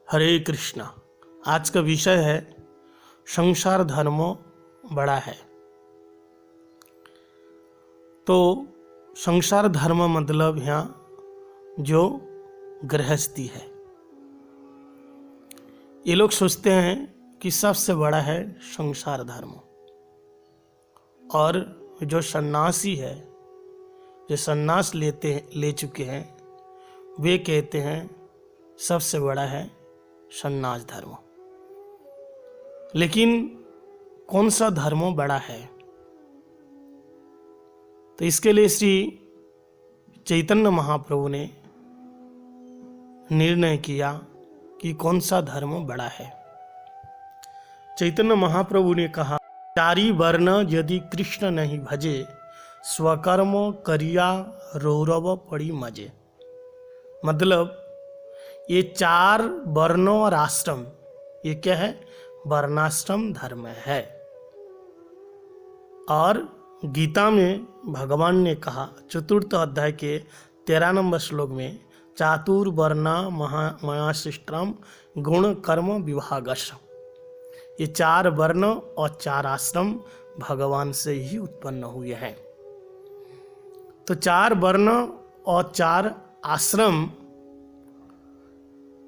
हरे कृष्णा। आज का विषय है संसार धर्म बड़ा है। तो संसार धर्म मतलब यहाँ जो गृहस्थी है, ये लोग सोचते हैं कि सबसे बड़ा है संसार धर्म, और जो सन्यासी है, जो सन्यास ले चुके हैं, वे कहते हैं सबसे बड़ा है सन्यास धर्म। लेकिन कौन सा धर्म बड़ा है? तो इसके लिए श्री चैतन्य महाप्रभु ने निर्णय किया कि कौन सा धर्म बड़ा है। चैतन्य महाप्रभु ने कहा, चारी वर्ण यदि कृष्ण नहीं भजे, स्वकर्म करिया रौरव पड़ी मजे। मतलब ये चार वर्णों और आश्रम, ये क्या है? वर्णाश्रम धर्म है। और गीता में भगवान ने कहा, चतुर्थ अध्याय के 13 नंबर श्लोक में, चातुर्वर्णा मयाशिष्टम गुण कर्म विभागश। ये चार वर्ण और चार आश्रम भगवान से ही उत्पन्न हुए हैं। तो चार वर्ण और चार आश्रम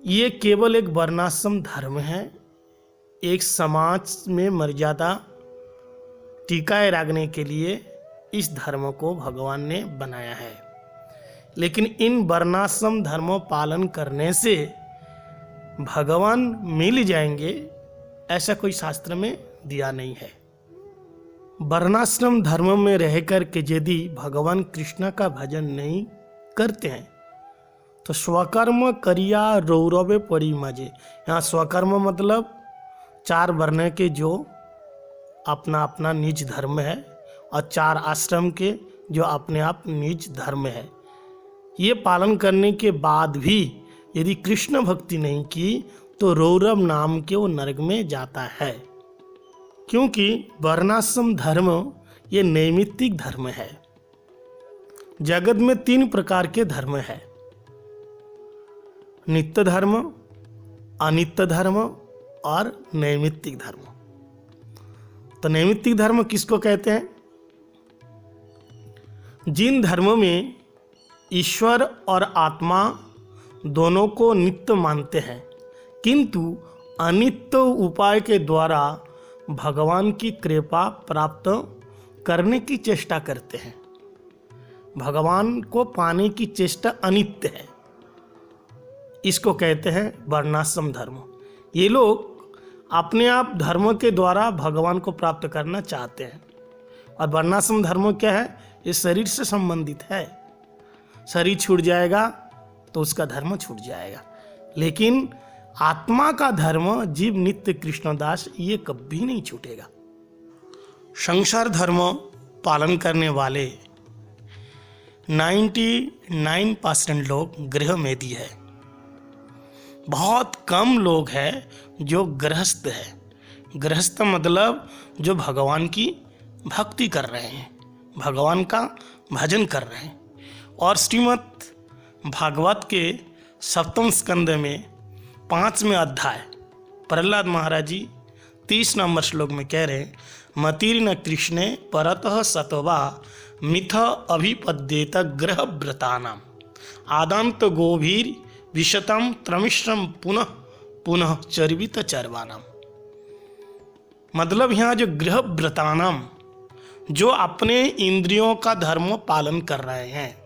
ये केवल एक वर्णाश्रम धर्म है। एक समाज में मर्यादा टिकाए रखने के लिए इस धर्म को भगवान ने बनाया है। लेकिन इन वर्णाश्रम धर्म पालन करने से भगवान मिल जाएंगे, ऐसा कोई शास्त्र में दिया नहीं है। वर्णाश्रम धर्म में रहकर के यदि भगवान कृष्ण का भजन नहीं करते हैं तो स्वकर्म करिया रौरवे पड़ी मजे। यहाँ स्वकर्म मतलब चार वर्ण के जो अपना अपना निज धर्म है, और चार आश्रम के जो अपने आप निज धर्म है, ये पालन करने के बाद भी यदि कृष्ण भक्ति नहीं की तो रौरव नाम के वो नरक में जाता है। क्योंकि वर्णाश्रम धर्म ये नैमित्तिक धर्म है। जगत में 3 प्रकार के धर्म है, नित्य धर्म, अनित्य धर्म और नैमित्तिक धर्म। तो नैमित्तिक धर्म किसको कहते हैं? जिन धर्मों में ईश्वर और आत्मा दोनों को नित्य मानते हैं, किंतु अनित्य उपाय के द्वारा भगवान की कृपा प्राप्त करने की चेष्टा करते हैं। भगवान को पाने की चेष्टा अनित्य है, इसको कहते हैं वर्णाश्रम धर्म। ये लोग अपने आप धर्म के द्वारा भगवान को प्राप्त करना चाहते हैं। और वर्णाश्रम धर्म क्या है? ये शरीर से संबंधित है। शरीर छूट जाएगा तो उसका धर्म छूट जाएगा, लेकिन आत्मा का धर्म जीव नित्य कृष्णदास ये कभी नहीं छूटेगा। संसार धर्म पालन करने वाले 99% लोग गृहमेधी है। बहुत कम लोग हैं जो गृहस्थ है। गृहस्थ मतलब जो भगवान की भक्ति कर रहे हैं, भगवान का भजन कर रहे हैं। और श्रीमद् भागवत के 7वें स्कंद में 5वें अध्याय प्रहलाद महाराज जी 30 नंबर श्लोक में कह रहे हैं, मतिर्न कृष्णे परतः सत्वा मिथ अभिपद्येत गृहव्रतानाम आदांत गोभीर विशतम त्रमिश्रम पुनः पुनः चर्वित चरवानाम। मतलब यहाँ जो गृहव्रतानाम, जो अपने इंद्रियों का धर्म पालन कर रहे हैं।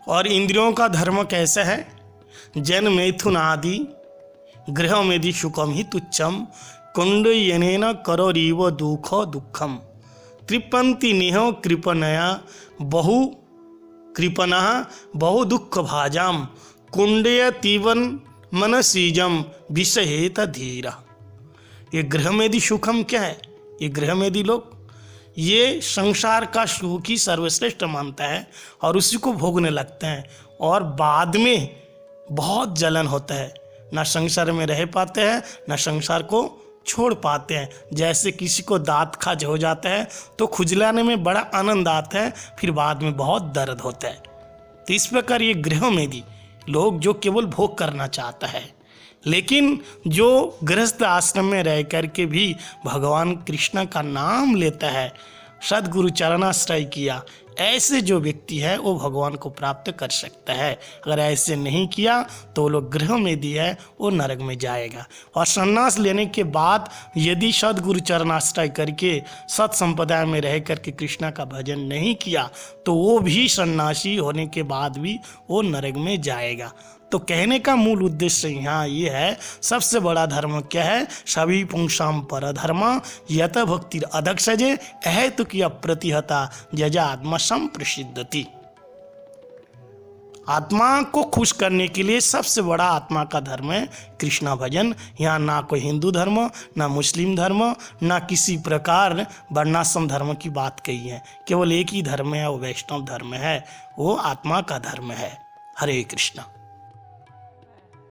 और इंद्रियों का धर्म कैसे है? जन मैथुन आदि गृहमेधि सुखम ही तुच्छम कुंड यनेन करोरीव दुखो दुखम कृपंति निह कृपनया बहु कृपना बहु दुख भाजाम कुंडय तीवन मनसीजम विषहेत धीरा। ये गृहमेधि सुखम क्या है? ये गृहमेधि लोग ये संसार का सुख ही सर्वश्रेष्ठ मानता है और उसी को भोगने लगते हैं, और बाद में बहुत जलन होता है। ना संसार में रह पाते हैं, ना संसार को छोड़ पाते हैं। जैसे किसी को दांत खाज हो जाता है तो खुजलाने में बड़ा आनंद आता है, फिर बाद में बहुत दर्द होता है। तो इस प्रकार ये गृहमेधी लोग जो केवल भोग करना चाहता है। लेकिन जो गृहस्थ आश्रम में रह कर के भी भगवान कृष्ण का नाम लेता है, सद्गुरु चरणाश्रय किया, ऐसे जो व्यक्ति है वो भगवान को प्राप्त कर सकता है। अगर ऐसे नहीं किया तो वो लोग गृह में दिया है वो नरक में जाएगा। और संन्यास लेने के बाद यदि सद्गुरु चरणाश्रय करके सत संप्रदाय में रह करके कृष्णा का भजन नहीं किया तो वो भी सन्यासी होने के बाद भी वो नरक में जाएगा। तो कहने का मूल उद्देश्य यहाँ ये है, सबसे बड़ा धर्म क्या है? सभी पुंसाम पर धर्म यत भक्ति अधक्षजे अहेतु की अप्रतिहता जजा आत्मा संप्रसिद्धति। आत्मा को खुश करने के लिए सबसे बड़ा आत्मा का धर्म है कृष्णा भजन। यहाँ ना कोई हिंदू धर्म, ना मुस्लिम धर्म, ना किसी प्रकार वर्णाश्रम धर्म की बात कही है। केवल एक ही धर्म है, वो वैष्णव धर्म है, वो आत्मा का धर्म है। हरे कृष्णा।